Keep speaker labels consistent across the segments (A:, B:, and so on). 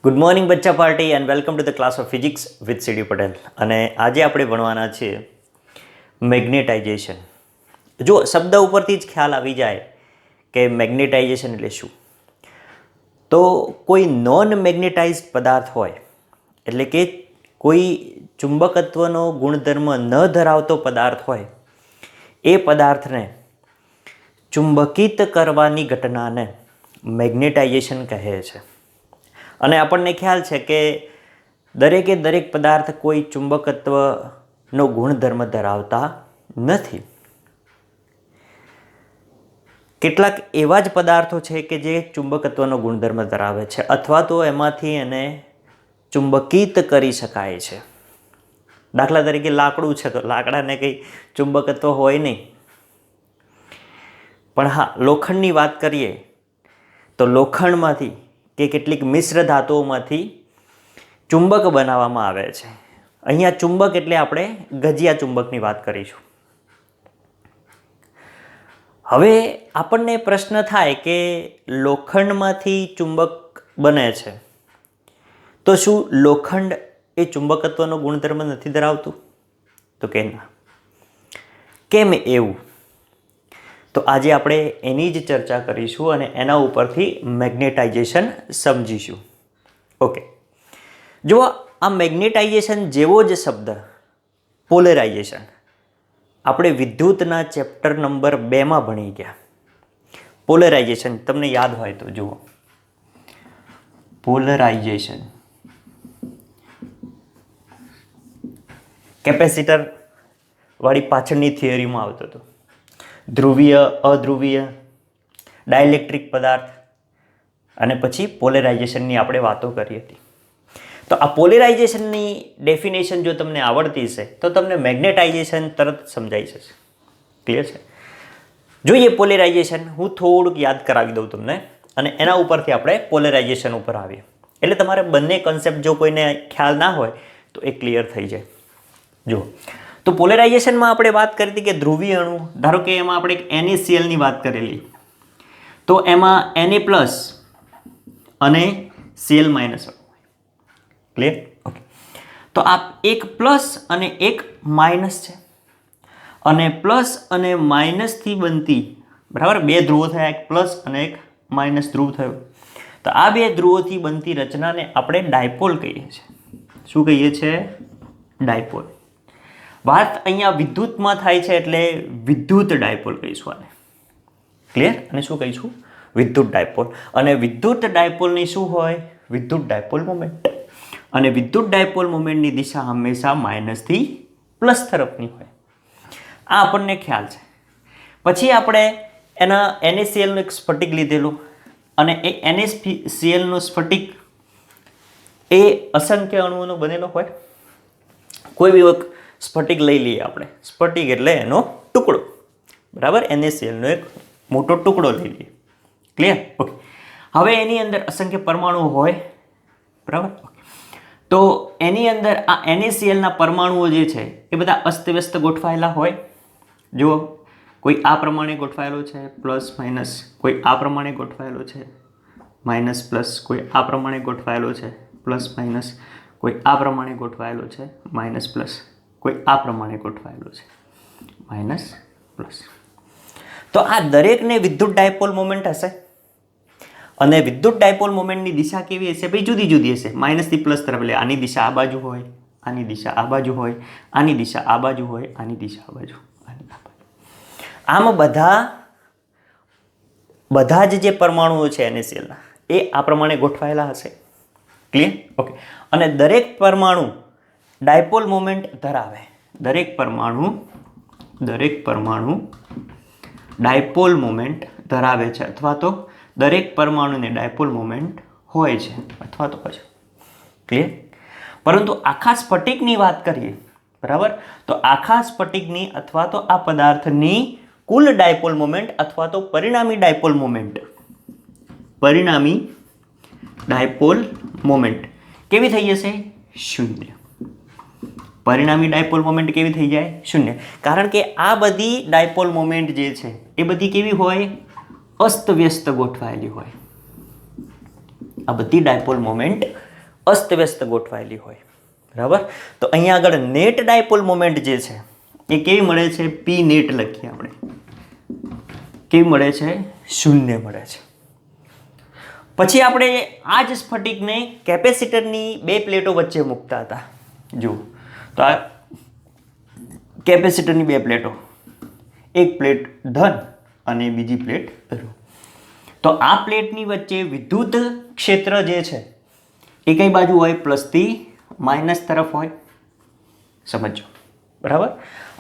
A: Good morning બચ્ચા party and welcome to the class of physics with CD Patel. અને આજે આપણે ભણવાના છે મેગ્નેટાઇઝેશન. જો શબ્દ ઉપરથી જ ખ્યાલ આવી જાય કે મેગ્નેટાઇઝેશન એટલે શું, તો કોઈ નોન મેગ્નેટાઇઝ પદાર્થ હોય એટલે કે કોઈ ચુંબકત્વનો ગુણધર્મ ન ધરાવતો પદાર્થ હોય, એ પદાર્થને ચુંબકિત કરવાની ઘટનાને મેગ્નેટાઇઝેશન કહે છે. અને આપણને ખ્યાલ છે કે દરેકે દરેક પદાર્થ કોઈ ચુંબકત્વનો ગુણધર્મ ધરાવતા નથી. કેટલાક એવા જ પદાર્થો છે કે જે ચુંબકત્વનો ગુણધર્મ ધરાવે છે અથવા તો એમાંથી એને ચુંબકિત કરી શકાય છે. દાખલા તરીકે લાકડું છે તો લાકડાને કંઈ ચુંબકત્વ હોય નહીં, પણ હા, લોખંડની વાત કરીએ તો લોખંડમાંથી કે કેટલીક મિશ્ર ધાતુઓમાંથી ચુંબક બનાવવામાં આવે છે. અહીંયા ચુંબક એટલે આપણે ગજિયા ચુંબકની વાત કરીશું. હવે આપણને પ્રશ્ન થાય કે લોખંડમાંથી ચુંબક બને છે તો શું લોખંડ એ ચુંબકત્વનો ગુણધર્મ નથી ધરાવતું? તો કે ના. કેમ એવું? તો આજે આપણે એની જ ચર્ચા કરીશું અને એના ઉપરથી મેગ્નેટાઇઝેશન સમજીશું. ઓકે, જુઓ, આ મેગ્નેટાઇઝેશન જેવો જ શબ્દ પોલેરાઇઝેશન આપણે વિદ્યુતના ચેપ્ટર નંબર 2માં ભણી ગયા. પોલેરાઇઝેશન તમને યાદ હોય તો જુઓ, પોલરાઇઝેશન કેપેસિટર વાળી પાછળની થિયરીમાં આવતો હતો. ધ્રુવીય, અધ્રુવીય, ડાયલેક્ટ્રિક પદાર્થ અને પછી પોલેરાઇઝેશનની આપણે વાતો કરી હતી. તો આ પોલેરાઇઝેશનની ડેફિનેશન જો તમને આવડતી હશે તો તમને મેગ્નેટાઇઝેશન તરત સમજાઈ જશે. ક્લિયર છે? જોઈએ પોલેરાઇઝેશન. હું થોડુંક યાદ કરાવી દઉં તમને અને એના ઉપરથી આપણે પોલેરાઇઝેશન ઉપર આવીએ. એટલે તમારે બંને કન્સેપ્ટ જો કોઈને ખ્યાલ ના હોય તો એ ક્લિયર થઈ જાય. જુઓ, તો પોલેરાઇઝેશનમાં આપણે વાત કરી હતી કે ધ્રુવીય અણુ, ધારો કે એમાં આપણે NaClની વાત કરેલી, તો એમાં Na પ્લસ અને Cl માઇનસ અણુ હોય. ક્લિયર? ઓકે. તો આ એક પ્લસ અને એક માઇનસ છે, અને પ્લસ અને માઇનસથી બનતી, બરાબર, બે ધ્રુવો થયા, એક પ્લસ અને એક માઇનસ ધ્રુવ થયો. તો આ બે ધ્રુવોથી બનતી રચનાને આપણે ડાયપોલ કહીએ છીએ. શું કહીએ છીએ? ડાયપોલ. વાત અહીંયા વિદ્યુતમાં થાય છે એટલે વિદ્યુત ડાયપોલ કહીશું આને. ક્લિયર? અને શું કહીશું? વિદ્યુત ડાયપોલ. અને વિદ્યુત ડાયપોલની શું હોય? વિદ્યુત ડાયપોલ મોમેન્ટ. અને વિદ્યુત ડાયપોલ મોમેન્ટની દિશા હંમેશા માઇનસથી પ્લસ તરફની હોય. આ આપણને ખ્યાલ છે. પછી આપણે એના NaClનું એક સ્ફટિક લીધેલું, અને એ NaClનું સ્ફટિક એ અસંખ્ય અણુઓનો બનેલો હોય. કોઈ બી એક સ્ફટિક લઈ લઈએ આપણે. સ્ફટિક એટલે એનો ટુકડો, બરાબર? NaClનો એક મોટો ટુકડો લઈ લઈએ. ક્લિયર? ઓકે. હવે એની અંદર અસંખ્ય પરમાણુઓ હોય, બરાબર? તો એની અંદર આ NaClના પરમાણુઓ જે છે એ બધા અસ્તવ્યસ્ત ગોઠવાયેલા હોય. જુઓ, કોઈ આ પ્રમાણે ગોઠવાયેલો છે, પ્લસ માઇનસ, કોઈ આ પ્રમાણે ગોઠવાયેલો છે, માઇનસ પ્લસ, કોઈ આ પ્રમાણે ગોઠવાયેલો છે, પ્લસ માઇનસ, કોઈ આ પ્રમાણે ગોઠવાયેલો છે, માઇનસ પ્લસ, કોઈ આ પ્રમાણે ગોઠવાયેલો છે, માઇનસ પ્લસ. તો આ દરેકને વિદ્યુત ડાયપોલ મોમેન્ટ હશે. અને વિદ્યુત ડાયપોલ મોમેન્ટની દિશા કેવી હશે? ભાઈ જુદી જુદી હશે. માઇનસથી પ્લસ તરફ, એટલે આની દિશા આ બાજુ હોય, આની દિશા આ બાજુ હોય, આની દિશા આ બાજુ હોય, આની દિશા આ બાજુ, આની આ બાજુ. આમ બધા જ જે પરમાણુઓ છે NaClના એ આ પ્રમાણે ગોઠવાયેલા હશે. ક્લિયર? ઓકે. અને દરેક પરમાણુ ડાયપોલ મોમેન્ટ ધરાવે. દરેક પરમાણુ ડાયપોલ મોમેન્ટ ધરાવે છે, અથવા તો દરેક પરમાણુને ડાયપોલ મોમેન્ટ હોય છે, અથવા તો હોય. ક્લિયર? પરંતુ આખા સ્ફટિકની વાત કરીએ, બરાબર, તો આખા સ્ફટિકની અથવા તો આ પદાર્થની કુલ ડાયપોલ મોમેન્ટ અથવા તો પરિણામી ડાયપોલ મોમેન્ટ કેવી થઈ જશે? શૂન્ય. પરિણામી ડાયપોલ મોમેન્ટ કેવી થઈ જાય? શૂન્ય. કારણ કે આ બધી ડાયપોલ મોમેન્ટ જે છે એ બધી કેવી હોય? અસ્તવ્યસ્ત ગોઠવાયેલી હોય. આ બધી ડાયપોલ મોમેન્ટ અસ્તવ્યસ્ત ગોઠવાયેલી હોય, બરાબર. તો અહીંયા આગળ નેટ ડાયપોલ મોમેન્ટ જે છે એ કેવી મળે છે? પી નેટ લખીએ આપણે, કેવી મળે છે? 0 મળે છે. પછી આપણે આ જ સ્ફટિકને કેપેસિટરની 2 પ્લેટો વચ્ચે મૂકતા હતા. જુઓ તો આ કેપેસિટરની 2 પ્લેટો, એક પ્લેટ ધન અને બીજી પ્લેટ ઋણ. તો આ પ્લેટની વચ્ચે વિદ્યુત ક્ષેત્ર જે છે એ કઈ બાજુ હોય? પ્લસથી માઇનસ તરફ હોય. સમજો, બરાબર.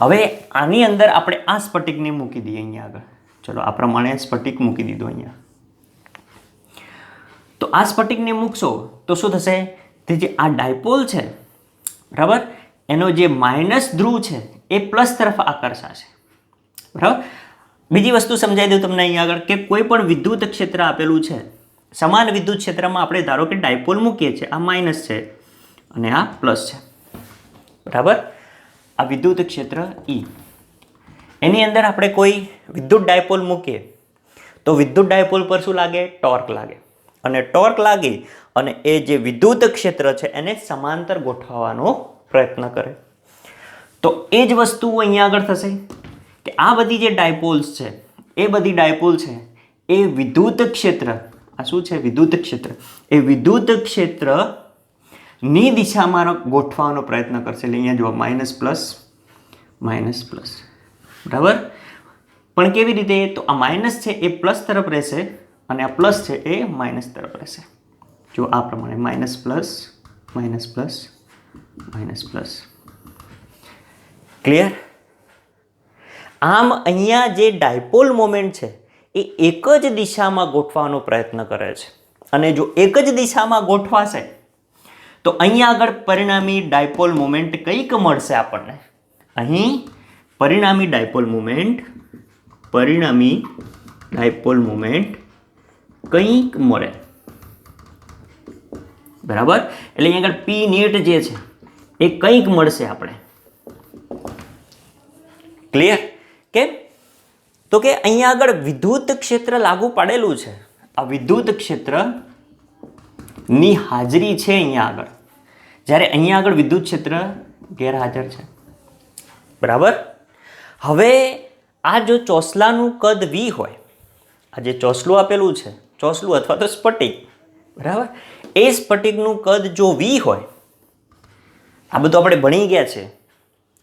A: હવે આની અંદર આપણે આ સ્ફટિકને મૂકી દઈએ અહીંયા આગળ. ચલો આ પ્રમાણે સ્ફટિક મૂકી દીધો અહીંયા. તો આ સ્ફટિકને મૂકશો તો શું થશે? તે જે આ ડાયપોલ છે, બરાબર, એનો જે માઇનસ ધ્રુવ છે એ પ્લસ તરફ આકર્ષાશે, બરાબર. બીજી વસ્તુ સમજાવી દઉં તમને અહીંયા આગળ કે કોઈ પણ વિદ્યુત ક્ષેત્ર આપેલું છે, સમાન વિદ્યુત ક્ષેત્રમાં આપણે ધારો કે ડાયપોલ મૂકીએ છીએ, આ માઇનસ છે અને આ પ્લસ છે, બરાબર. આ વિદ્યુત ક્ષેત્ર E, એની અંદર આપણે કોઈ વિદ્યુત ડાયપોલ મૂકીએ તો વિદ્યુત ડાયપોલ પર શું લાગે? ટોર્ક લાગે. અને ટોર્ક લાગી અને એ જે વિદ્યુત ક્ષેત્ર છે એને સમાંતર ગોઠવવાનો પ્રયત્ન કરે. તો એ જ વસ્તુ અહીંયા આગળ થશે કે આ બધી જે ડાયપોલ્સ છે એ બધી ડાયપોલ છે એ વિદ્યુત ક્ષેત્ર, આ શું છે? વિદ્યુત ક્ષેત્ર. એ વિદ્યુત ક્ષેત્રની દિશામાં ગોઠવવાનો પ્રયત્ન કરશે. એટલે અહીંયા જુઓ માઇનસ પ્લસ, બરાબર. પણ કેવી રીતે? તો આ માઇનસ છે એ પ્લસ તરફ રહેશે અને આ પ્લસ છે એ માઇનસ તરફ રહેશે. જો આ પ્રમાણે માઇનસ પ્લસ. ક્લિયર? આમ અહીંયા જે ડાયપોલ મોમેન્ટ છે એ એક જ દિશામાં ગોઠવાનો પ્રયત્ન કરે છે. અને જો એક જ દિશામાં ગોઠવાશે તો અહીંયા આગળ પરિણામી ડાયપોલ મોમેન્ટ કંઈક મળશે આપણને. અહીં પરિણામી ડાયપોલ મોમેન્ટ કંઈક મળે, બરાબર. એટલે અહીંયા આગળ પી નેટ જે છે એ કંઈક મળશે આપણે. ક્લિયર? કેમ? તો કે અહીંયા આગળ વિદ્યુત ક્ષેત્ર લાગુ પાડેલું છે. આ વિદ્યુત ક્ષેત્રની હાજરી છે અહીંયા આગળ, જ્યારે અહીંયા આગળ વિદ્યુત ક્ષેત્ર ગેરહાજર છે, બરાબર. હવે આ જો ચોસલાનું કદ V હોય, આ જે ચોસલું આપેલું છે, ચોસલું અથવા તો સ્ફટિક, બરાબર, એ સ્ફટિકનું કદ જો V હોય, આ બધું આપણે ભણી ગયા છે,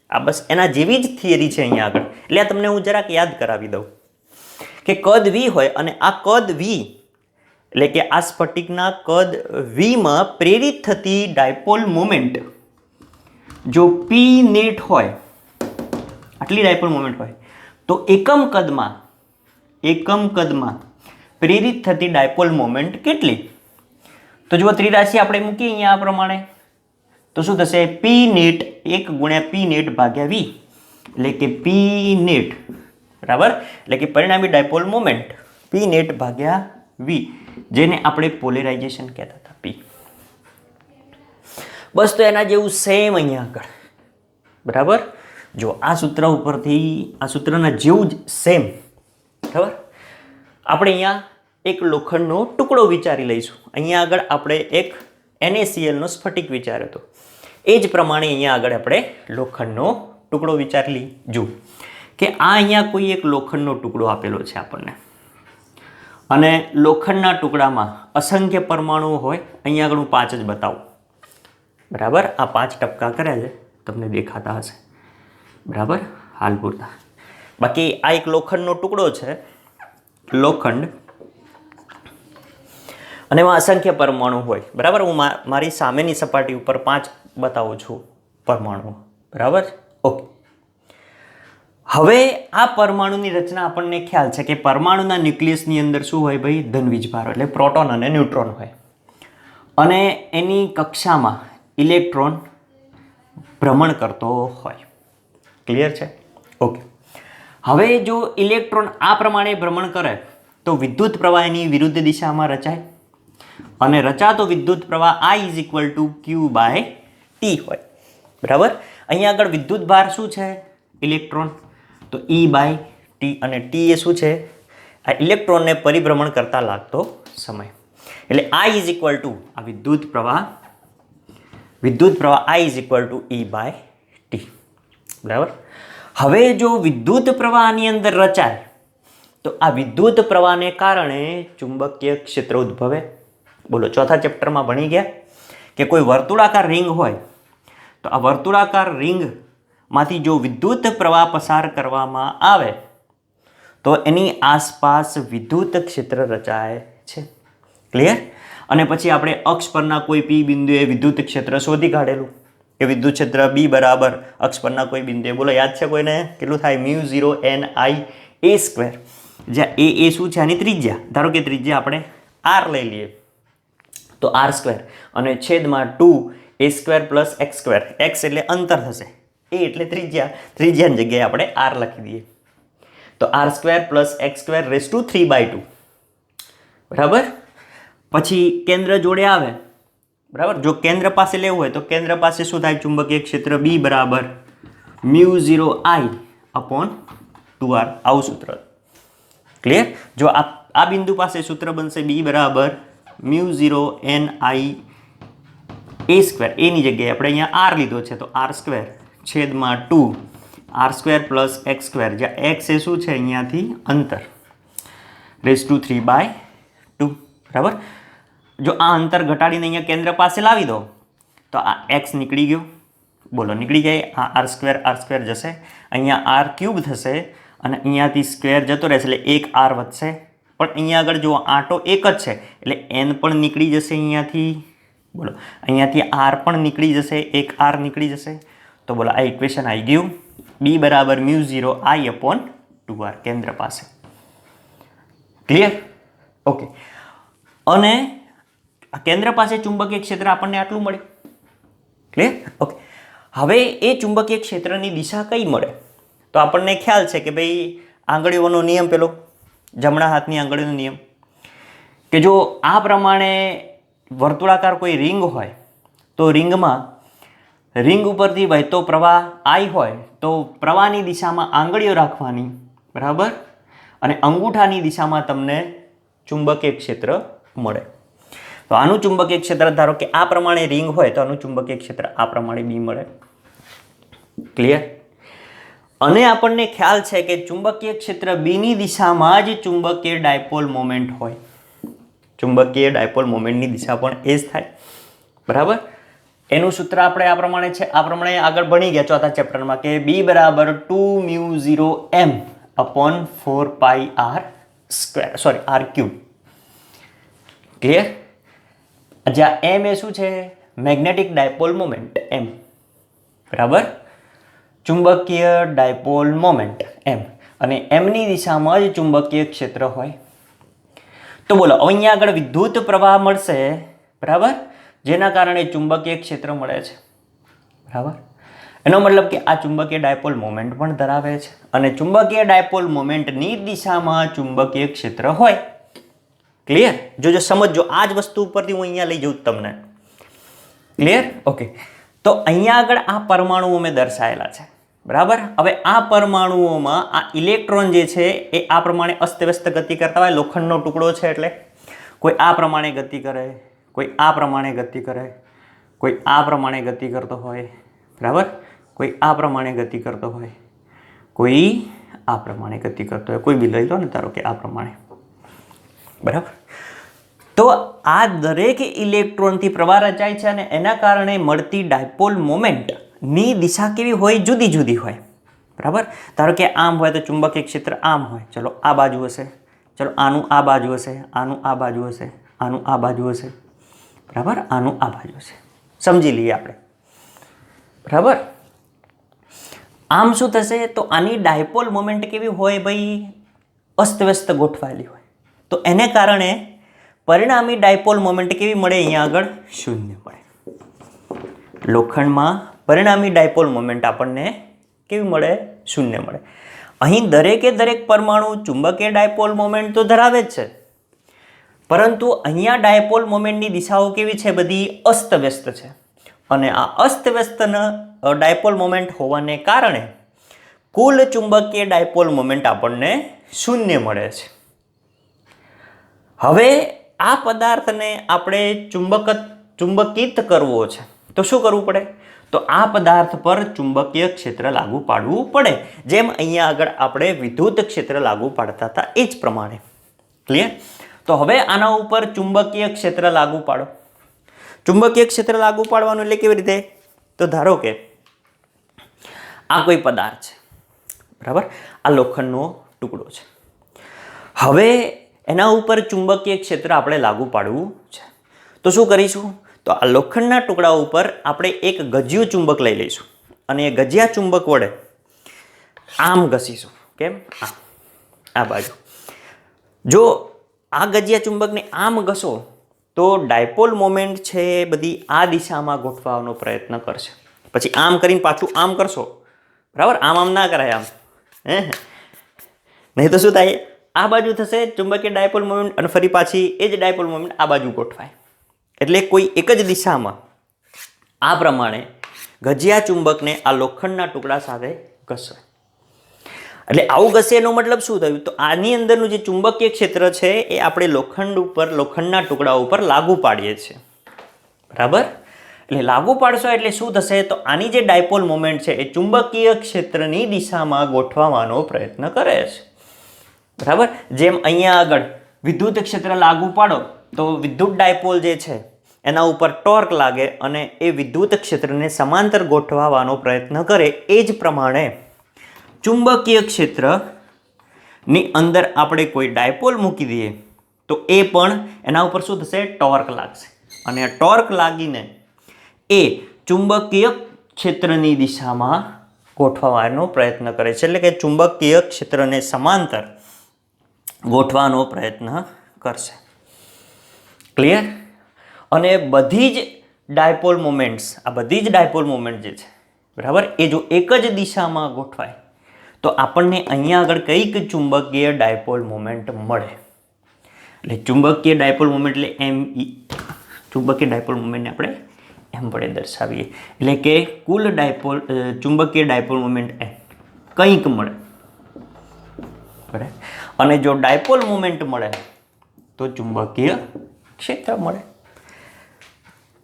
A: આ બસ એના જેવી જ થિયરી છે અહીંયા આગળ. એટલે આ તમને હું જરાક યાદ કરાવી દઉં કે કદ V હોય અને આ કદ V એટલે કે આ સ્ફટિકના કદ Vમાં પ્રેરિત થતી ડાયપોલ મોમેન્ટ જો P નેટ હોય, આટલી ડાયપોલ મોમેન્ટ હોય, તો એકમ કદમાં પ્રેરિત થતી ડાયપોલ મોમેન્ટ કેટલી? તો જુઓ ત્રિરાશિ આપણે મૂકીએ અહીંયા આ પ્રમાણે, તો શું થશે? P નેટ 1 ગુણ્યા P નેટ ભાગ્યા V, એટલે કે P નેટ, બરાબર, એટલે કે પરિણામી ડાયપોલ મોમેન્ટ P નેટ ભાગ્યા V, જેને આપણે પોલેરાઇઝેશન કહેતા હતા, P. બસ તો એના જેવું સેમ અહીંયા આગળ, બરાબર. જો આ સૂત્ર ઉપરથી આ સૂત્રના જેવું જ સેમ, બરાબર. આપણે અહીંયા એક લોખંડનો ટુકડો વિચારી લઈશું. અહીંયા આગળ આપણે એક NaCl નો સ્ફટિક વિચાર્યો હતો, એ જ પ્રમાણે અહીંયા આગળ આપણે લોખંડનો ટુકડો વિચારી લઈએ. જો કે આ અહીંયા કોઈ એક લોખંડનો ટુકડો આપેલો છે આપણને, અને લોખંડના ટુકડામાં અસંખ્ય પરમાણુઓ હોય. અહીંયા આગળ હું 5 જ બતાવું, બરાબર. આ 5 ટપકા કર્યા છે, તમને દેખાતા હશે, બરાબર, હાલ પૂરતા. બાકી આ એક લોખંડનો ટુકડો છે, લોખંડ, અને એમાં અસંખ્ય પરમાણુ હોય, બરાબર. હું મારી સામેની સપાટી ઉપર 5 બતાવું છું પરમાણુ, બરાબર. ઓકે. હવે આ પરમાણુની રચના આપણને ખ્યાલ છે કે પરમાણુના ન્યુક્લિયસની અંદર શું હોય ભાઈ? ધન વીજભારો, એટલે પ્રોટોન અને ન્યુટ્રોન હોય, અને એની કક્ષામાં ઇલેક્ટ્રોન ભ્રમણ કરતો હોય. ક્લિયર છે? ઓકે. હવે જો ઇલેક્ટ્રોન આ પ્રમાણે ભ્રમણ કરે તો વિદ્યુત પ્રવાહ એની વિરુદ્ધ દિશામાં રચાય, અને રચાતો વિદ્યુત પ્રવાહ I = Q/T હોય, બરાબર. અહીંયા આગળ વિદ્યુત ભાર શું છે? ઇલેક્ટ્રોન, તો E/T, અને T એ શું છે? આ ઇલેક્ટ્રોનને પરિભ્રમણ કરતા લાગતો સમય. એટલે I = આ વિદ્યુત પ્રવાહ વિદ્યુત પ્રવાહ I = E/T, બરાબર. હવે જો વિદ્યુત પ્રવાહ આની અંદર રચાય તો આ વિદ્યુત પ્રવાહને કારણે ચુંબકીય ક્ષેત્ર ઉદ્ભવે. બોલો, ચોથા ચેપ્ટરમાં ભણી ગયા કે કોઈ વર્તુળાકાર રિંગ હોય તો આ વર્તુળાકાર રિંગમાંથી જો વિદ્યુત પ્રવાહ પસાર કરવામાં આવે તો એની આસપાસ વિદ્યુત ક્ષેત્ર રચાય છે. ક્લિયર? અને પછી આપણે અક્ષ પરના કોઈ P બિંદુએ વિદ્યુત ક્ષેત્ર શોધી કાઢેલું કે વિદ્યુત ક્ષેત્ર B બરાબર અક્ષ પરના કોઈ બિંદુએ, બોલો યાદ છે કોઈને? કેટલું થાય? μ0 NIA², જ્યાં એ શું છે? આની ત્રિજ્યા. ધારો કે ત્રિજ્યા આપણે R લઈ લઈએ તો R² અને છેદમાં 2A² + x². x એટલે અંતર થશે, a એટલે ત્રિજ્યા, ત્રિજ્યાની જગ્યાએ આપણે R લખી દઈએ તો R² + x² 3/2, બરાબર. પછી કેન્દ્ર જોડે આવે, બરાબર. જો કેન્દ્ર પાસે લેવું હોય તો કેન્દ્ર પાસે શું થાય? ચુંબકીય ક્ષેત્ર B બરાબર μ0 I/2R, આવું સૂત્ર. ક્લિયર? જો આ બિંદુ પાસે સૂત્ર બનશે B બરાબર μ0 NIA². એની જગ્યાએ આપણે અહીંયા R લીધો છે તો R² છેદમાં 2R² + x², જ્યાં x એ શું છે? અહીંયાથી અંતર, ⁵3/2, બરાબર. જો આ અંતર ઘટાડીને અહીંયા કેન્દ્ર પાસે લાવી દો તો આ x નીકળી ગયો, બોલો નીકળી જાય. આ R² જશે, અહીંયા R³ થશે અને અહીંયાથી સ્ક્વેર જતો રહેશે એટલે એક R વધશે. પણ અહીંયા આગળ જો આંટો એક જ છે એટલે n પણ નીકળી જશે અહીંયાથી, બોલો અહીંયાથી R પણ નીકળી જશે, એક R નીકળી જશે. તો બોલો આ ઇક્વેશન આવી ગયું. B બરાબર μ0 I/2R કેન્દ્ર પાસે. ક્લિયર? ઓકે. અને કેન્દ્ર પાસે ચુંબકીય ક્ષેત્ર આપણને આટલું મળે. ક્લિયર? ઓકે. હવે એ ચુંબકીય ક્ષેત્રની દિશા કઈ મળે? તો આપણને ખ્યાલ છે કે ભાઈ આંગળીઓનો નિયમ, પેલો જમણા હાથની આંગળીનો નિયમ, કે જો આ પ્રમાણે વર્તુળાકાર કોઈ રિંગ હોય તો રિંગ ઉપરથી વહેતો પ્રવાહ I હોય તો પ્રવાહની દિશામાં આંગળીઓ રાખવાની, બરાબર, અને અંગૂઠાની દિશામાં તમને ચુંબકીય ક્ષેત્ર મળે. તો આનું ચુંબકીય ક્ષેત્ર, ધારો કે આ પ્રમાણે રિંગ હોય તો આનું ચુંબકીય ક્ષેત્ર આ પ્રમાણે B મળે. ક્લિયર? અને આપણને ખ્યાલ છે કે ચુંબકીય ક્ષેત્ર B ની દિશામાં જ ચુંબકીય ડાયપોલ મોમેન્ટ હોય. ચુંબકીય ડાયપોલ મોમેન્ટની દિશા પણ એ જ થાય, બરાબર. એનું સૂત્ર આપણે આ પ્રમાણે છે, આ પ્રમાણે આગળ ભણી ગયા ચોથા ચેપ્ટરમાં કે B બરાબર 2μ0 m/4πr², ક્લિયર? જ્યાં m એ શું છે? મેગ્નેટિક ડાયપોલ મોમેન્ટ m, બરાબર. ચુંબકીય ડાયપોલ મોમેન્ટ m, અને m ની દિશામાં જ ચુંબકીય ક્ષેત્ર હોય. તો બોલો અહીંયા આગળ વિદ્યુત પ્રવાહ મળશે, બરાબર, જેના કારણે ચુંબકીય ક્ષેત્ર મળે છે, બરાબર. એનો મતલબ કે આ ચુંબકીય ડાયપોલ મોમેન્ટ પણ ધરાવે છે અને ચુંબકીય ડાયપોલ મોમેન્ટની દિશામાં ચુંબકીય ક્ષેત્ર હોય. ક્લિયર? જો સમજો, આ જ વસ્તુ ઉપરથી હું અહીંયા લઈ જાઉં તમને. ક્લિયર? ઓકે. તો અહીંયા આગળ આ પરમાણુઓ મેં દર્શાવેલા છે, બરાબર. હવે આ પરમાણુઓમાં આ ઇલેક્ટ્રોન જે છે એ આ પ્રમાણે અસ્તવ્યસ્ત ગતિ કરતા હોય. લોખંડનો ટુકડો છે એટલે કોઈ આ પ્રમાણે ગતિ કરે, કોઈ આ પ્રમાણે ગતિ કરે, કોઈ આ પ્રમાણે ગતિ કરતો હોય, બરાબર, કોઈ આ પ્રમાણે ગતિ કરતો હોય, કોઈ આ પ્રમાણે ગતિ કરતો હોય, કોઈ બી લઈ લો ને, ધારો કે આ પ્રમાણે, બરાબર. તો આ દરેક ઇલેક્ટ્રોનથી પ્રવાહ રચાય છે અને એના કારણે મળતી ડાયપોલ મોમેન્ટની દિશા કેવી હોય? જુદી જુદી હોય, બરાબર. ધારો કે આમ હોય તો ચુંબકીય ક્ષેત્ર આમ હોય, ચલો આ બાજુ હશે, ચલો આનું આ બાજુ હશે, આનું આ બાજુ હશે, આનું આ બાજુ હશે, બરાબર, આનું આ બાજુ હશે. સમજી લઈએ આપણે, બરાબર. આમ શું થશે? તો આની ડાયપોલ મોમેન્ટ કેવી હોય ભાઈ? અસ્તવ્યસ્ત ગોઠવાયેલી હોય. તો એને કારણે પરિણામી ડાયપોલ મોમેન્ટ કેવી મળે? અહીંયા આગળ શૂન્ય મળે. લોખંડમાં પરિણામી ડાયપોલ મોમેન્ટ આપણને કેવી મળે? શૂન્ય મળે. અહીં દરેકે દરેક પરમાણુ ચુંબકીય ડાયપોલ મોમેન્ટ તો ધરાવે જ છે, પરંતુ અહીંયા ડાયપોલ મોમેન્ટની દિશાઓ કેવી છે? બધી અસ્તવ્યસ્ત છે. અને આ અસ્તવ્યસ્ત ડાયપોલ મોમેન્ટ હોવાને કારણે કુલ ચુંબકીય ડાયપોલ મોમેન્ટ આપણને શૂન્ય મળે છે. હવે આ પદાર્થને આપણે ચુંબકિત કરવો છે તો શું કરવું પડે? તો આ પદાર્થ પર ચુંબકીય ક્ષેત્ર લાગુ પાડવું પડે, જેમ અહીંયા આગળ આપણે વિદ્યુત ક્ષેત્ર લાગુ પાડતા હતા એ જ પ્રમાણે. ક્લિયર? તો હવે આના ઉપર ચુંબકીય ક્ષેત્ર લાગુ પાડો. ચુંબકીય ક્ષેત્ર લાગુ પાડવાનું એટલે કેવી રીતે? તો ધારો કે આ કોઈ પદાર્થ છે, બરાબર? આ લોખંડનો ટુકડો છે. હવે એના ઉપર ચુંબકીય ક્ષેત્ર આપણે લાગુ પાડવું છે. તો શું કરીશું? તો આ લોખંડના ટુકડા ઉપર આપણે એક ગજિયું ચુંબક લઈ લઈશું અને એ ગજિયા ચુંબક વડે આમ ઘસીશું. કેમ? આ બાજુ. જો આ ગજિયા ચુંબકને આમ ઘસો તો ડાયપોલ મોમેન્ટ છે એ બધી આ દિશામાં ગોઠવવાનો પ્રયત્ન કરશે. પછી આમ કરીને પાછું આમ કરશો, બરાબર? આમ ના કરાય, આમ નહીં તો શું થાય? આ બાજુ થશે ચુંબકીય ડાયપોલ મોમેન્ટ અને ફરી પાછી એ જ ડાયપોલ મોમેન્ટ આ બાજુ ગોઠવાય. એટલે કોઈ એક જ દિશામાં આ પ્રમાણે ગજિયા ચુંબકને આ લોખંડના ટુકડા સાથે ઘસે. એટલે આવું ઘસે એનો મતલબ શું થયું? તો આની અંદરનું જે ચુંબકીય ક્ષેત્ર છે એ આપણે લોખંડ ઉપર, લોખંડના ટુકડા ઉપર લાગુ પાડીએ છીએ, બરાબર? એટલે લાગુ પાડશો એટલે શું થશે? તો આની જે ડાયપોલ મોમેન્ટ છે એ ચુંબકીય ક્ષેત્રની દિશામાં ગોઠવવાનો પ્રયત્ન કરે છે, બરાબર? જેમ અહીંયા આગળ વિદ્યુત ક્ષેત્ર લાગુ પાડો તો વિદ્યુત ડાયપોલ જે છે એના ઉપર ટોર્ક લાગે અને એ વિદ્યુત ક્ષેત્રને સમાંતર ગોઠવવાનો પ્રયત્ન કરે. એ જ પ્રમાણે ચુંબકીય ક્ષેત્રની અંદર આપણે કોઈ ડાયપોલ મૂકી દઈએ તો એ પણ એના ઉપર શું થશે? ટોર્ક લાગશે અને આ ટોર્ક લાગીને એ ચુંબકીય ક્ષેત્રની દિશામાં ગોઠવવાનો પ્રયત્ન કરે છે. એટલે કે ચુંબકીય ક્ષેત્રને સમાંતર ગોઠવાનો પ્રયત્ન કરશે. ક્લિયર? અને બધી જ ડાયપોલ મોમેન્ટ્સ, આ બધી જ ડાયપોલ મોમેન્ટ જે છે, બરાબર, એ જો એક જ દિશામાં ગોઠવાય તો આપણને અહીંયા આગળ કઈક ચુંબકીય ડાયપોલ મોમેન્ટ મળે. એટલે ચુંબકીય ડાયપોલ મોમેન્ટ એટલે એમ, ચુંબકીય ડાયપોલ મોમેન્ટને આપણે એમ વડે દર્શાવીએ. એટલે કે કુલ ડાયપોલ, ચુંબકીય ડાયપોલ મોમેન્ટ એમ કંઈક મળે, બરાબર? અને જો ડાયપોલ મોમેન્ટ મળે તો ચુંબકીય ક્ષેત્ર મળે.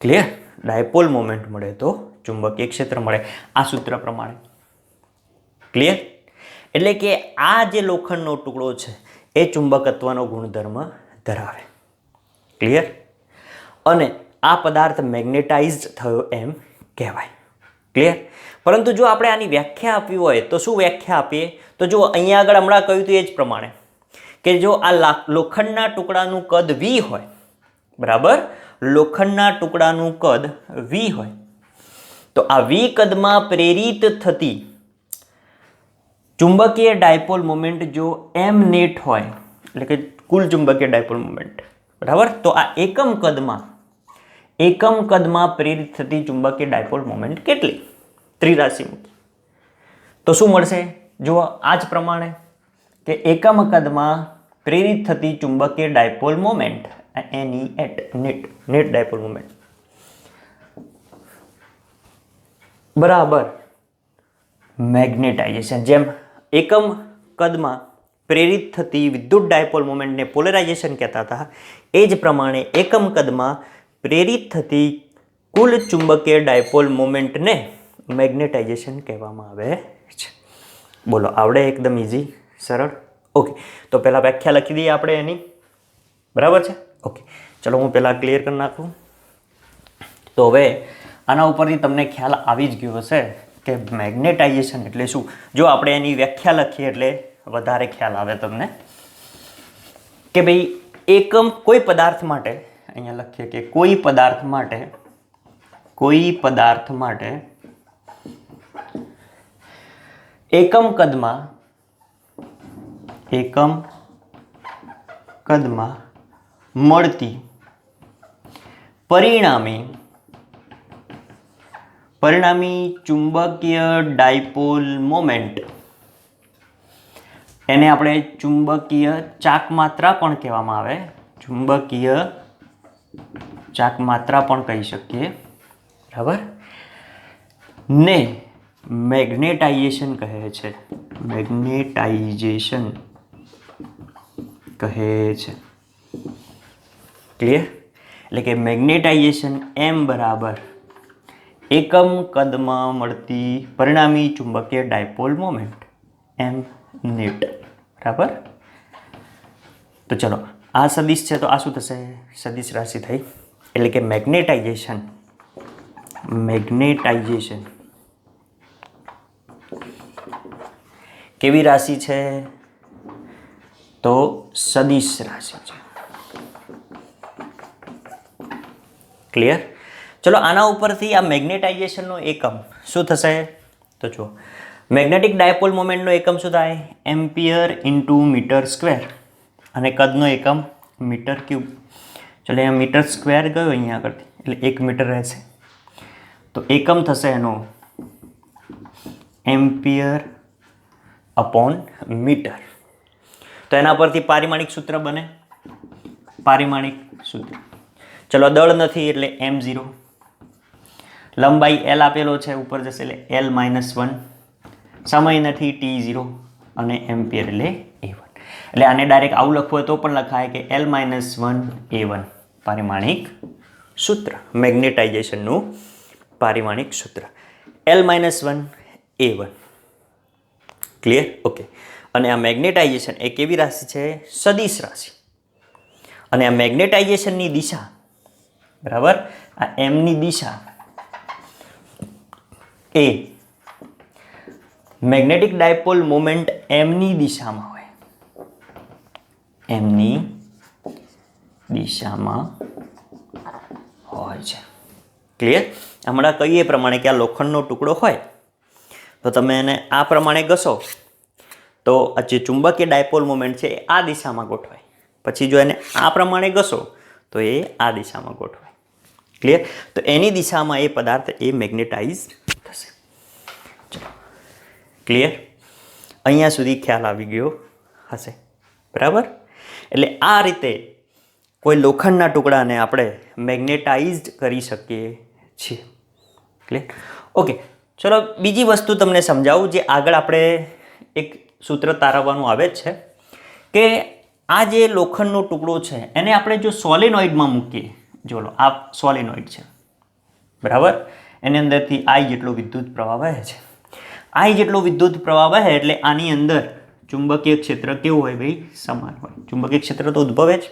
A: ક્લિયર? ડાયપોલ મોમેન્ટ મળે તો ચુંબકીય ક્ષેત્ર મળે, આ સૂત્ર પ્રમાણે. ક્લિયર? એટલે કે આ જે લોખંડનો ટુકડો છે એ ચુંબકત્વનો ગુણધર્મ ધરાવે. ક્લિયર? અને આ પદાર્થ મેગ્નેટાઇઝડ થયો એમ કહેવાય. ક્લિયર? પરંતુ જો આપણે આની વ્યાખ્યા આપવી હોય તો શું વ્યાખ્યા આપીએ? તો જો અહીંયા આગળ હમણાં કહ્યું હતું એ જ પ્રમાણે કે જો આ લોખંડના ટુકડાનું કદ v હોય, બરાબર, લોખંડના ટુકડાનું કદ v હોય તો આ v કદમાં પ્રેરિત થતી ચુંબકીય ડાયપોલ મોમેન્ટ જો m નેટ હોય, એટલે કે કુલ ચુંબકીય ડાયપોલ મોમેન્ટ, બરાબર, તો આ એકમ કદમાં પ્રેરિત થતી ચુંબકીય ડાયપોલ મોમેન્ટ કેટલી? ત્રિરાશિ મૂકી તો શું મળશે? જુઓ આ જ પ્રમાણે કે એકમ કદમાં પ્રેરિત થતી ચુંબકીય dipole moment net dipole moment બરાબર મેગ્નેટાઇઝેશન. જેમ એકમ કદમાં પ્રેરિત થતી વિદ્યુત ડાયપોલ મોમેન્ટને પોલરાઇઝેશન કહેતા હતા, એ જ પ્રમાણે એકમ કદમાં પ્રેરિત થતી કુલ ચુંબકીય ડાયપોલ મોમેન્ટને મેગ્નેટાઇઝેશન કહેવામાં આવે છે. બોલો, આવડે? એકદમ ઇઝી, સરળ. ઓકે, તો પહેલાં વ્યાખ્યા લખી દઈએ આપણે એની, બરાબર છે? ઓકે, ચલો હું પહેલાં ક્લિયર કરી નાખું. તો હવે આના ઉપરથી તમને ખ્યાલ આવી જ ગયો હશે કે મેગ્નેટાઇઝેશન એટલે શું. જો આપણે એની વ્યાખ્યા લખીએ એટલે વધારે ખ્યાલ આવે તમને કે ભાઈ એકમ કોઈ પદાર્થ માટે, અહીંયા લખીએ કે કોઈ પદાર્થ માટે એકમ કદમાં મળતી પરિણામી ચુંબકીય ડાયપોલ મોમેન્ટ, એને આપણે ચુંબકીય ચાકમાત્રા પણ કહેવામાં આવે, ચુંબકીય ચાકમાત્રા પણ કહી શકીએ, બરાબર, ને મેગ્નેટાઇઝેશન કહે છે. મેગ્નેટાઇઝેશન કહે છે. ક્લિયર? એટલે કે મેગ્નેટાઇઝેશન m બરાબર એકમ કદમાં મળતી પરિણામી ચુંબકીય ડાયપોલ મોમેન્ટ એમ નેટ. બરાબર. તો ચલો આ સદિશ છે તો આ શું થશે? સદિશ રાશિ થઈ. એટલે કે મેગ્નેટાઇઝેશન કેવી રાશિ છે? તો સદિશ રાશિ છે. ક્લિયર? ચલો આના ઉપરથી આ મેગ્નેટાઇઝેશનનો એકમ શું થશે? તો જુઓ, મેગ્નેટિક ડાયપોલ મોમેન્ટનો એકમ શું થાય? એમ્પિયર ઇન્ટુ મીટર સ્ક્વેર, અને કદનો એકમ મીટર ક્યુબ. ચલો અહીંયા મીટર સ્ક્વેર ગયો અહીંયા આગળથી, એટલે 1 મીટર રહેશે. તો એકમ થશે એનો એમ્પિયર અપોન મીટર. તો એના પરથી પારિમાણિક સૂત્ર બને. પારિમાણિક સૂત્ર, ચલો દળ નથી એટલે m0, લંબાઈ l આપેલો છે, ઉપર જશે એટલે l-1, સમય નથી t0, અને એમ્પિયર એટલે a1. એટલે આને ડાયરેક્ટ આવું લખવું હોય તો પણ લખાય કે l-1 a1 પારિમાણિક સૂત્ર. મેગ્નેટાઇઝેશનનું પારિમાણિક સૂત્ર l-1 a1. ક્લિયર? ઓકે. અને આ મેગ્નેટાઇઝેશન એ કેવી રાશિ છે? સદિશ રાશિ. અને આ મેગ્નેટાઇઝેશનની દિશા, બરાબર, આ એમની દિશા એ મેગ્નેટિક ડાયપોલ મોમેન્ટ એમની દિશામાં હોય. એમની દિશામાં હોય છે. ક્લિયર? હમણાં કહીએ પ્રમાણે કે આ લોખંડનો ટુકડો હોય તો તમે એને આ પ્રમાણે ઘસો તો આ જે ચુંબકીય ડાયપોલ મોમેન્ટ છે એ આ દિશામાં ગોઠવાય. પછી જો એને આ પ્રમાણે ઘસો તો એ આ દિશામાં ગોઠવાય. ક્લિયર? તો એની દિશામાં એ પદાર્થ એ મેગ્નેટાઇઝ થશે. ચલો, ક્લિયર? અહીંયા સુધી ખ્યાલ આવી ગયો હશે. બરાબર? એટલે આ રીતે કોઈ લોખંડના ટુકડાને આપણે મેગ્નેટાઇઝડ કરી શકીએ છીએ. ક્લિયર? ઓકે. ચલો બીજી વસ્તુ તમને સમજાવું, જે આગળ આપણે એક સૂત્ર તારવવાનું આવે જ છે કે આ જે લોખંડનો ટુકડો છે એને આપણે જો સોલેનોઇડમાં મૂકીએ, જો આ સોલેનોઇડ છે, બરાબર, એની અંદરથી I જેટલો વિદ્યુત પ્રવાહ વહે છે. I જેટલો વિદ્યુત પ્રવાહ વહે એટલે આની અંદર ચુંબકીય ક્ષેત્ર કેવું હોય ભાઈ? સમાન હોય. ચુંબકીય ક્ષેત્ર તો ઉદ્ભવે જ,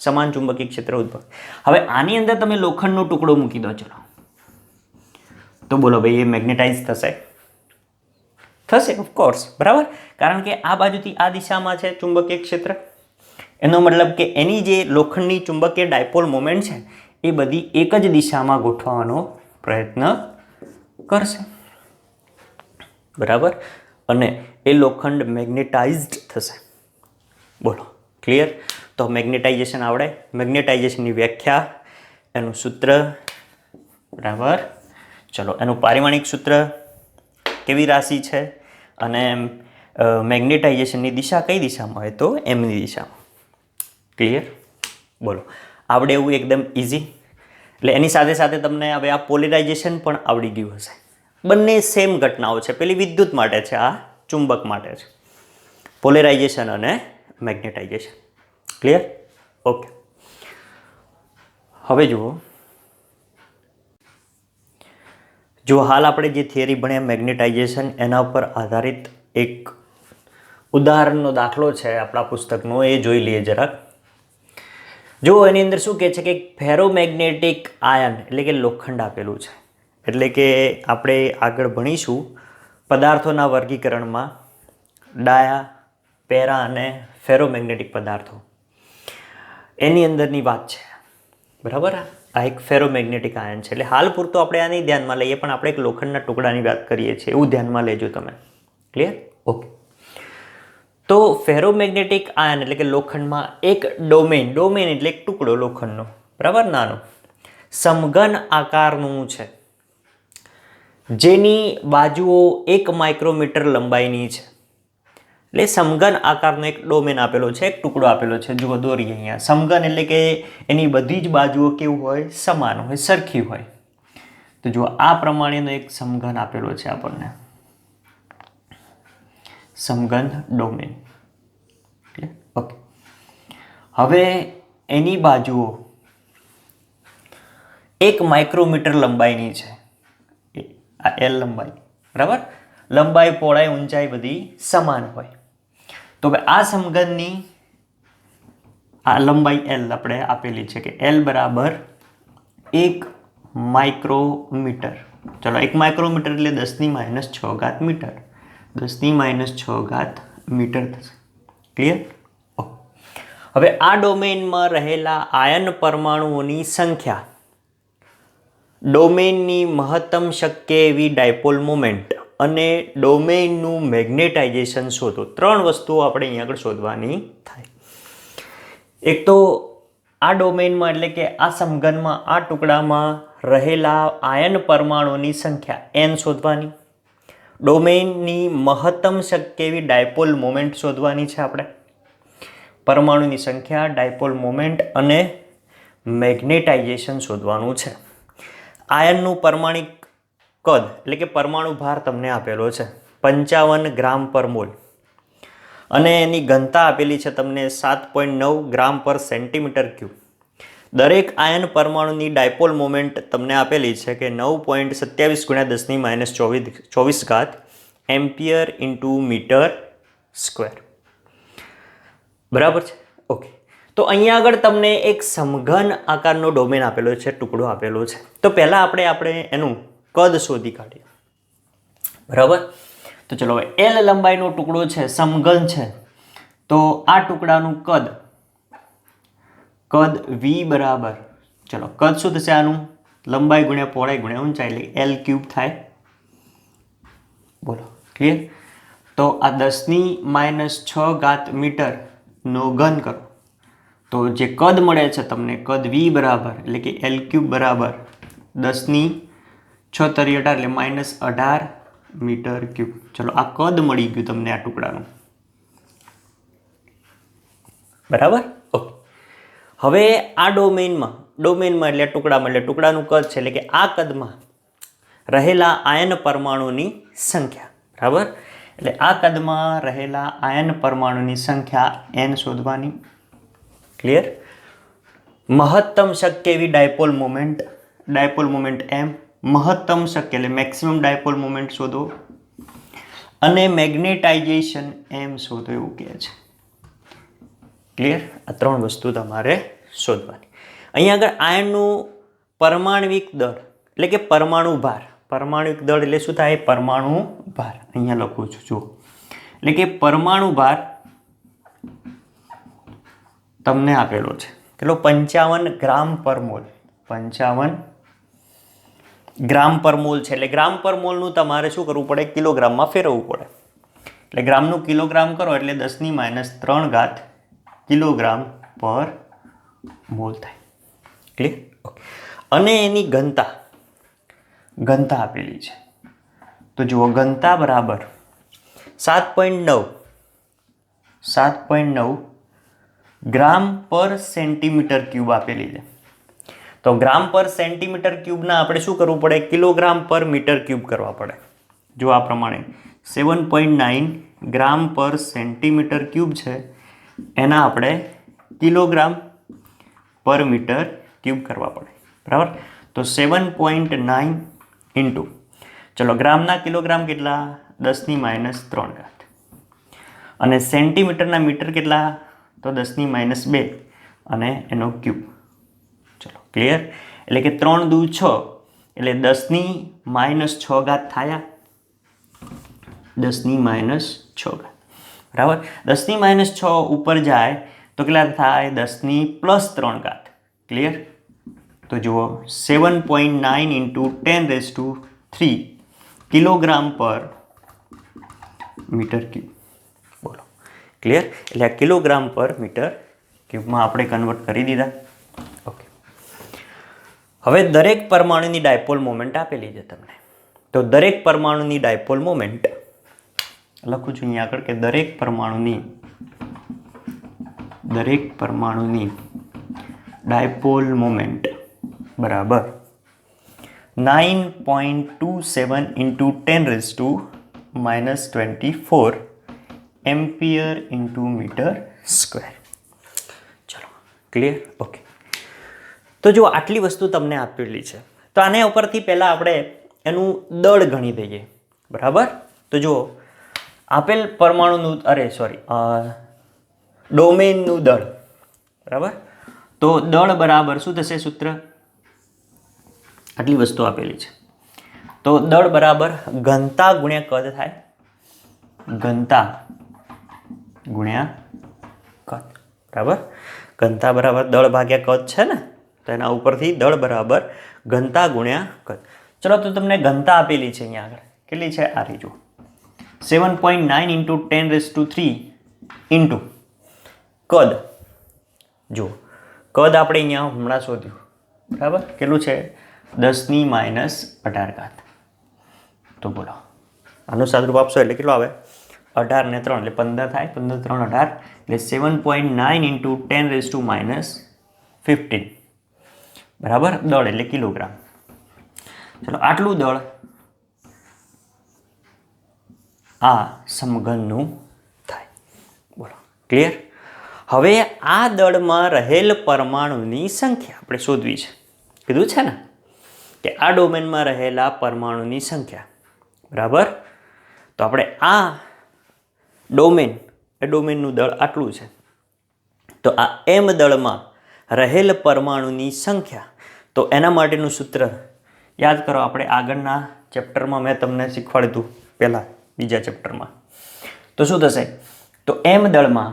A: સમાન ચુંબકીય ક્ષેત્ર ઉદ્ભવે. હવે આની અંદર તમે લોખંડનો ટુકડો મૂકી દો, ચલો, તો બોલો ભાઈ એ મેગ્નેટાઇઝ થશે? થશે, ઓફકોર્સ. બરાબર? કારણ કે આ બાજુથી આ દિશામાં છે ચુંબકીય ક્ષેત્ર. એનો મતલબ કે એની જે લોખંડની ચુંબકીય ડાયપોલ મોમેન્ટ છે એ બધી એક જ દિશામાં ગોઠવવાનો પ્રયત્ન કરશે. બરાબર? અને એ લોખંડ મેગ્નેટાઇઝડ થશે. બોલો, ક્લિયર? તો મેગ્નેટાઇઝેશન આવડે? મેગ્નેટાઇઝેશનની વ્યાખ્યા, એનું સૂત્ર, બરાબર. ચલો, એનું પારિમાણિક સૂત્ર, કેવી રાશિ છે, અને મેગ્નેટાઇઝેશનની દિશા કઈ દિશામાં હોય? તો એમની દિશામાં. ક્લિયર? બોલો, આવડે એવું એકદમ ઇઝી. એટલે એની સાથે સાથે તમને હવે આ પોલેરાઇઝેશન પણ આવડી ગયું હશે. બંને સેમ ઘટનાઓ છે. પેલી વિદ્યુત માટે છે, આ ચુંબક માટે છે. પોલેરાઇઝેશન અને મેગ્નેટાઇઝેશન. ક્લિયર? ઓકે. હવે જુઓ હાલ આપણે જે થિયરી ભણ્યા મેગ્નેટાઇઝેશન, એના ઉપર આધારિત એક ઉદાહરણનો દાખલો છે આપણા પુસ્તકનો, એ જોઈ લઈએ જરાક. જો એની અંદર શું કહે છે કે ફેરોમેગ્નેટિક આયન એટલે કે લોખંડ આપેલું છે. એટલે કે આપણે આગળ ભણીશું પદાર્થોના વર્ગીકરણમાં ડાયા, પેરા અને ફેરોમેગ્નેટિક પદાર્થો, એની અંદરની વાત છે. બરાબર? આ એક ફેરોમેગ્નેટિક આયન છે. એટલે હાલ પૂરતો આપણે આ નહીં ધ્યાનમાં લઈએ, પણ આપણે એક લોખંડના ટુકડાની વાત કરીએ છીએ એવું ધ્યાનમાં લેજો તમે. ક્લિયર? ઓકે. તો ફેરોમેગ્નેટિક આયન એટલે કે લોખંડમાં એક ડોમેન એટલે એક ટુકડો લોખંડનો, બરાબર, નાનો, સમઘન આકારનું છે, જેની બાજુઓ 1 માઇક્રોમીટર લંબાઈની છે. એટલે સમઘન આકારનો એક ડોમેન આપેલો છે, એક ટુકડો આપેલો છે. જુઓ દોરી અહીંયા. સમઘન એટલે કે એની બધી જ બાજુઓ કેવું હોય? સમાન હોય, સરખી હોય. તો જુઓ આ પ્રમાણેનો એક સમઘન આપેલો છે આપણને, સમઘન ડોમેન. ઓકે. હવે એની બાજુઓ 1 માઇક્રોમીટર લંબાઈની છે. આ એલ લંબાઈ, બરાબર. લંબાઈ, પહોળાઈ, ઊંચાઈ બધી સમાન હોય. તો હવે આ સમઘનની આ લંબાઈ એલ આપણે આપેલી છે કે એલ બરાબર 1 માઇક્રોમીટર. ચલો 1 માઇક્રોમીટર એટલે 10⁻6 મીટર. 10⁻6 મીટર થશે. ક્લિયર? હવે આ ડોમેનમાં રહેલા આયન પરમાણુઓની સંખ્યા, ડોમેનની મહત્તમ શક્ય એવી ડાયપોલ મોમેન્ટ અને ડોમેનનું મેગ્નેટાઇઝેશન શોધો. 3 વસ્તુઓ આપણે અહીંયા આગળ શોધવાની થાય. એક તો આ ડોમેનમાં એટલે કે આ સમઘનમાં આ ટુકડામાં રહેલા આયન પરમાણુઓની સંખ્યા n શોધવાની, ડોમેનની મહત્તમ શક્ય એવી ડાયપોલ મોમેન્ટ શોધવાની છે આપણે, પરમાણુની સંખ્યા, ડાયપોલ મોમેન્ટ અને મેગ્નેટાઇઝેશન શોધવાનું છે. આયનનું પરમાણિક કદ એટલે કે પરમાણુ ભાર તમને આપેલો છે 55 ગ્રામ પર મોલ અને એની ઘનતા આપેલી છે તમને 7.9 ગ્રામ પર સેન્ટીમીટર ક્યુબ. દરેક આયન પરમાણુની ડાયપોલ મોમેન્ટ તમને આપેલી છે કે 9.27 × 10⁻24 એમ્પિયર ઇન્ટુ મીટર સ્ક્વેર. બરાબર છે? ઓકે. તો અહીંયા આગળ તમને એક સમઘન આકારનો ડોમેન આપેલો છે, ટુકડો આપેલો છે. તો પહેલાં આપણે એનું કદ શોધી કાઢીએ. બરાબર? તો ચલો હવે એલ લંબાઈનો ટુકડો છે, સમઘન છે, તો આ ટુકડાનું કદ v બરાબર, ચલો કદ શું થશે આનું? લંબાઈ ગુણ્યા પહોળાઈ ગુણ્યા ઊંચાઈ એટલે એલ ક્યુબ થાય. બોલો, ક્લિયર? તો આ 10⁻6 મીટરનો ઘન કરો તો જે કદ મળે છે તમને, કદ v બરાબર એટલે કે એલ ક્યુબ બરાબર 10⁻6 × 18 એટલે -18 મીટર ક્યુબ. ચલો આ કદ મળી ગયું તમને આ ટુકડાનું. બરાબર? ઓકે. હવે આ ડોમેનમાં એટલે ટુકડાનું કદ છે એટલે કે આ કદમાં રહેલા આયન પરમાણુની સંખ્યા. બરાબર? એટલે આ કદમાં રહેલા આયન પરમાણુની સંખ્યા n શોધવાની. ક્લિયર? મહત્તમ શક્ય એવી ડાયપોલ મોમેન્ટ m, મહત્તમ શક્ય એટલે મેક્સિમમ ડાયપોલ મોમેન્ટ શોધો અને મેગ્નેટાઇઝેશન m શોધો એવું કહે છે. ક્લિયર? આ 3 વસ્તુ તમારે શોધવાની. અહીંયા આગળ આયનનું પરમાણવિક દળ એટલે કે પરમાણુ ભાર, પરમાણવિક દળ એટલે શું થાય? પરમાણુ ભાર. અહીંયા લખું છું જુઓ, એટલે કે પરમાણુ ભાર તમને આપેલો છે કેટલો? 55 ગ્રામ પર મોલ. 55 ગ્રામ પર મોલ છે એટલે ગ્રામ પર મોલનું તમારે શું કરવું પડે? કિલોગ્રામમાં ફેરવવું પડે. એટલે ગ્રામનું કિલોગ્રામ કરો એટલે 10⁻3 કિલોગ્રામ પર મોલ થાય. ક્લિયર? ઓકે. અને એની ઘનતા આપેલી છે. તો જુઓ ઘનતા બરાબર 7.9 ગ્રામ પર સેન્ટીમીટર ક્યુબ આપેલી છે. તો ગ્રામ પર સેન્ટીમીટર ક્યુબના આપણે શું કરવું પડે? કિલોગ્રામ પર મીટર ક્યુબ કરવા પડે. જો આ પ્રમાણે 7.9 ગ્રામ પર સેન્ટીમીટર ક્યુબ છે એના આપણે કિલોગ્રામ પર મીટર ક્યુબ કરવા પડે. બરાબર? તો 7.9 ઇન્ટુ, ચલો ગ્રામના કિલોગ્રામ કેટલા? 10⁻3 અને સેન્ટીમીટરના મીટર કેટલા? તો 10⁻2 અને એનો ક્યુબ. ચલો ક્લિયર? એટલે કે 3 દુ 6 એટલે 10⁻6 થયા. 10⁻6. બરાબર? 10⁻6 ઉપર જાય તો કેટલા થાય? 10⁻3. ક્લિયર? તો જુઓ 7.9 ઇન્ટુ 10⁻³ કિલોગ્રામ પર મીટર ક્યુબ. બોલો, ક્લિયર? એટલે આ કિલોગ્રામ પર મીટર ક્યુબમાં આપણે કન્વર્ટ કરી દીધા. ઓકે. હવે દરેક પરમાણુની ડાયપોલ મોમેન્ટ આપેલી છે તમને. તો દરેક પરમાણુની ડાયપોલ મોમેન્ટ લખું છું અહીંયા આગળ કે દરેક પરમાણુની ડાયપોલ મોમેન્ટ બરાબર 9.27 into 10⁻24 ampere into metre square. ચલો ક્લિયર? ઓકે. તો જો આટલી વસ્તુ તમને આપેલી છે તો આને ઉપરથી પહેલાં આપણે એનું દળ ગણી દઈએ, બરાબર. તો જુઓ, આપેલ પરમાણુનું ડોમેનનું દળ, બરાબર. તો દળ બરાબર શું થશે? સૂત્ર આટલી વસ્તુ આપેલી છે, તો દળ બરાબર ઘનતા ગુણ્યા કદ થાય. ઘનતા ગુણ્યા કદ, બરાબર. ઘનતા બરાબર દળ ભાગ્યા કદ છે ને, તો એના ઉપરથી દળ બરાબર ઘનતા ગુણ્યા કદ. ચલો, તો તમને ઘનતા આપેલી છે અહીંયા આગળ. કેટલી છે? આ રહી જુઓ, 7.9 × 10⁻³ ઇન્ટુ કદ. જુઓ, કદ આપણે અહીંયા હમણાં શોધ્યું, બરાબર. કેટલું છે? 10⁻18. તો બોલો, આનું સાદુરૂપ આપશો એટલે કેટલો આવે? 18 ને 3 એટલે 15 થાય. 15 3 18 એટલે 7.9 × 10⁻15, બરાબર. દળ એટલે કિલોગ્રામ. ચલો, આટલું દળ આ સમઘનનું થાય. બોલો, ક્લિયર? હવે આ દળમાં રહેલ પરમાણુની સંખ્યા આપણે શોધવી છે. કીધું છે ને કે આ ડોમેનમાં રહેલા પરમાણુની સંખ્યા, બરાબર. તો આપણે આ ડોમેનનું દળ આટલું છે. તો આ એમ દળમાં રહેલ પરમાણુની સંખ્યા, તો એના માટેનું સૂત્ર યાદ કરો. આપણે આગળના ચેપ્ટરમાં મેં તમને શીખવાડ્યું હતું, પહેલાં બીજા ચેપ્ટરમાં. તો શું થશે? તો એમ દળમાં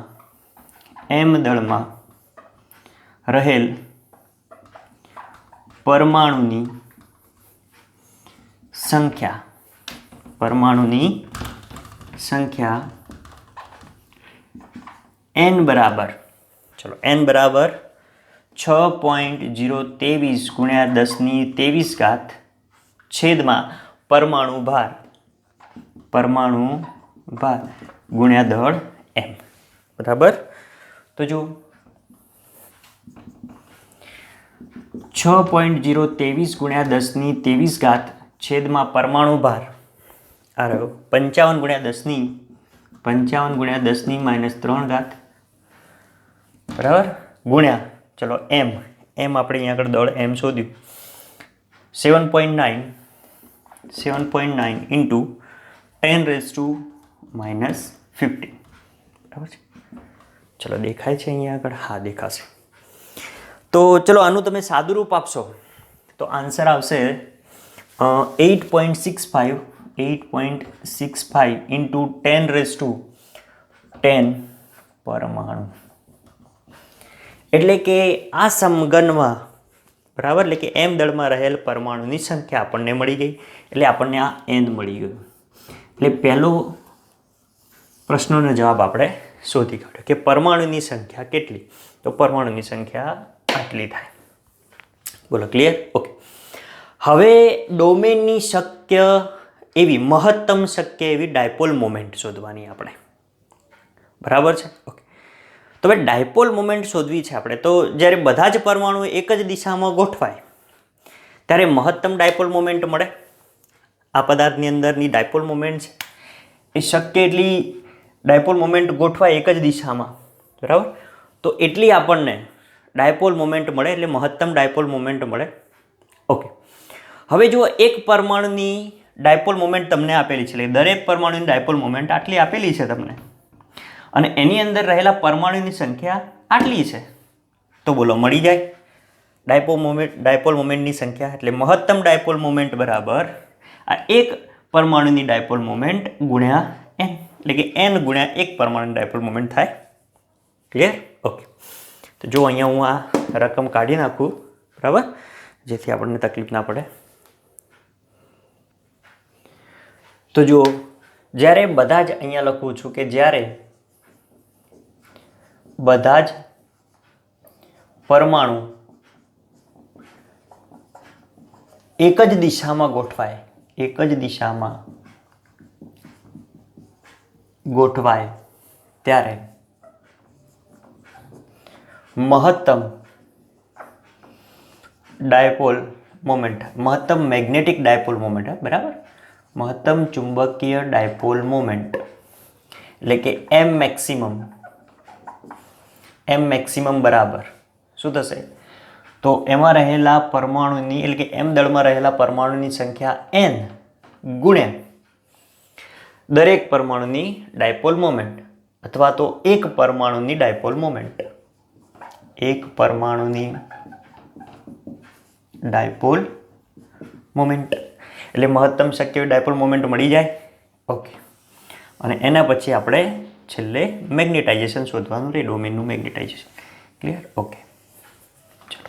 A: રહેલ પરમાણુની સંખ્યા n બરાબર, ચલો, n બરાબર 6.023 × 10⁻23 છેદમાં પરમાણુ ભાર ગુણ્યા દળ m, બરાબર. તો જો 6.023 × 10⁻23 છેદમાં પરમાણુ ભાર આ રહ્યો 55 × 10⁻3, બરાબર. ગુણ્યા, ચલો, m આપણે અહીંયા આગળ દળ m શોધ્યું, 7.9 × 10⁻15, બરાબર છે. ચલો, દેખાય છે અહીંયા આગળ? હા, દેખાશે. તો ચલો, આનું તમે સાદુરૂપ આપશો તો આન્સર આવશે 8.65 × 10⁻10 પરમાણુ. એટલે કે આ સમઘનમાં, બરાબર, એટલે કે એમ દળમાં રહેલ પરમાણુની સંખ્યા આપણને મળી ગઈ. એટલે આપણને આ n મળી ગયું. એટલે પહેલો પ્રશ્નનો જવાબ આપણે શોધી કાઢ્યો કે પરમાણુની સંખ્યા કેટલી? તો પરમાણુની સંખ્યા આટલી થાય. બોલો, ક્લિયર? ઓકે. હવે ડોમેનની મહત્તમ શક્ય એવી ડાયપોલ મોમેન્ટ શોધવાની આપણે, બરાબર છે. ઓકે. તો હવે ડાયપોલ મોમેન્ટ શોધવી છે આપણે. તો જ્યારે બધા જ પરમાણુ એક જ દિશામાં ગોઠવાય ત્યારે મહત્તમ ડાયપોલ મોમેન્ટ મળે. આ પદાર્થની અંદરની ડાયપોલ મોમેન્ટ છે એ શક્ય એટલી ડાયપોલ મોમેન્ટ ગોઠવાય એક જ દિશામાં, બરાબર. તો એટલી આપણને ડાયપોલ મોમેન્ટ મળે, એટલે મહત્તમ ડાયપોલ મોમેન્ટ મળે. ઓકે. હવે જો એક પરમાણુની ડાયપોલ મોમેન્ટ તમને આપેલી છે, એટલે દરેક પરમાણુની ડાયપોલ મોમેન્ટ આટલી આપેલી છે તમને, અને એની અંદર રહેલા પરમાણુની સંખ્યા આટલી છે. તો બોલો, મળી જાય ડાયપોલ મોમેન્ટની સંખ્યા. એટલે મહત્તમ ડાયપોલ મોમેન્ટ બરાબર આ એક પરમાણુની ડાયપોલ મોમેન્ટ ગુણ્યા n, એટલે કે n ગુણ્યા એક પરમાણુની ડાયપોલ મોમેન્ટ થાય. ક્લિયર? ઓકે. તો જો અહીંયા હું આ રકમ કાઢી નાખું, બરાબર, જેથી આપણને તકલીફ ના પડે. તો જો જ્યારે બધા જ અહીંયા લખું છું કે જ્યારે બધા જ પરમાણુ એક જ દિશામાં ગોઠવાય ત્યારે મહત્તમ ડાયપોલ મોમેન્ટ, મહત્તમ મેગ્નેટિક ડાયપોલ મોમેન્ટ, બરાબર, મહત્તમ ચુંબકીય ડાયપોલ મોમેન્ટ, એટલે કે એમ મેક્સિમમ બરાબર શું થશે? તો એમાં રહેલા પરમાણુની એટલે કે m દળમાં રહેલા પરમાણુની સંખ્યા n ગુણ્યા દરેક પરમાણુની ડાયપોલ મોમેન્ટ અથવા તો એક પરમાણુની ડાયપોલ મોમેન્ટ. એક પરમાણુની ડાયપોલ મોમેન્ટ એટલે મહત્તમ શક્ય ડાયપોલ મોમેન્ટ મળી જાય. ઓકે, અને એના પછી આપણે છેલ્લે મેગ્નેટાઇઝેશન શોધવાનું રહે, ડોમેનનું મેગ્નેટાઇઝેશન. ક્લિયર? ઓકે, ચલો.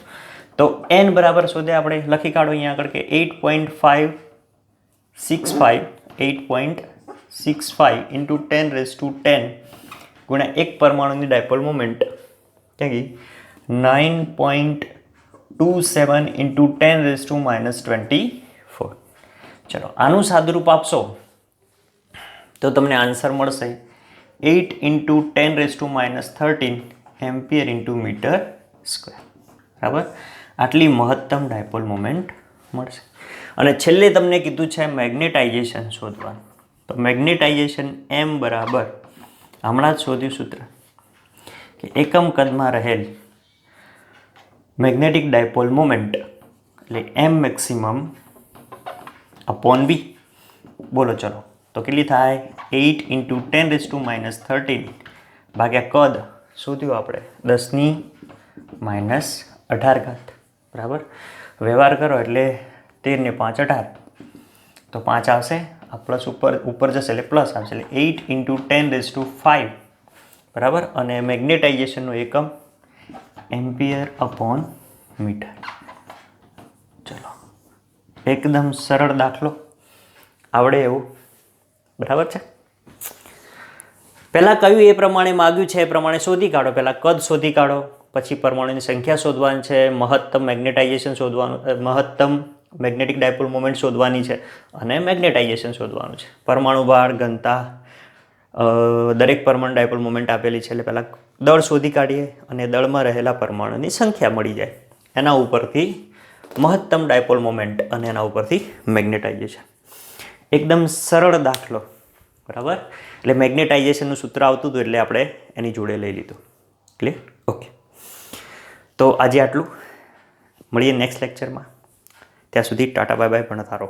A: તો n બરાબર શોધે આપણે લખી કાઢો અહીંયા આગળ કે 8.65 ઇન્ટુ 10⁻10 ગુણ્યા એક પરમાણુની ડાયપોલ મોમેન્ટ ક્યાં ગઈ 9.27 ઇન્ટુ 10⁻24. ચલો, આનું સાદુરૂપ આપશો તો તમને આન્સર મળશે 8 into 10⁻13 ampere into metre square. બરાબર, આટલી મહત્તમ ડાયપોલ મોમેન્ટ મળશે. અને છેલ્લે તમને કીધું છે મેગ્નેટાઇઝેશન શોધવાનું. તો મેગ્નેટાઇઝેશન m બરાબર હમણાં જ શોધ્યું સૂત્ર કે એકમ કદમાં રહેલ મેગ્નેટિક ડાયપોલ મોમેન્ટ એટલે m મેક્સિમમ અપોન b. બોલો ચલો, તો કેટલી થાય 8 ઇન્ટુ 10⁻13 ભાગ્યા કદ શોધ્યું આપણે 10⁻18. બરાબર, વ્યવહાર કરો એટલે 13 ને 5 18, તો 5 આવશે, આ પ્લસ ઉપર જશે એટલે પ્લસ આવશે, એટલે 8 ઇન્ટુ 10⁵. બરાબર, અને મેગ્નેટાઇઝેશનનું એકમ એમ્પિયર અપોન મીટર. ચલો, એકદમ સરળ દાખલો, આવડે એવું. બરાબર છે. પહેલાં કયું એ પ્રમાણે માગ્યું છે એ પ્રમાણે શોધી કાઢો. પહેલાં કદ શોધી કાઢો, પછી પરમાણુની સંખ્યા શોધવાની છે, મહત્તમ મેગ્નેટાઇઝેશન શોધવાનું, મહત્તમ મેગ્નેટિક ડાયપોલ મોમેન્ટ શોધવાની છે, અને મેગ્નેટાઇઝેશન શોધવાનું છે. પરમાણુ ભાર, ઘનતા, દરેક પરમાણુ ડાયપોલ મોમેન્ટ આપેલી છે, એટલે પહેલાં દળ શોધી કાઢીએ અને દળમાં રહેલા પરમાણુની સંખ્યા મળી જાય, એના ઉપરથી મહત્તમ ડાયપોલ મોમેન્ટ અને એના ઉપરથી મેગ્નેટાઇઝેશન. એકદમ સરળ દાખલો. બરાબર, એટલે મેગ્નેટાઇઝેશનનું સૂત્ર આવતું હતું એટલે આપણે એની જોડે લઈ લીધું. ક્લિયર? ઓકે, તો આજે આટલું. મળીએ નેક્સ્ટ લેક્ચરમાં. ત્યાં સુધી ટાટા બાય બાય, ભણતા રહો.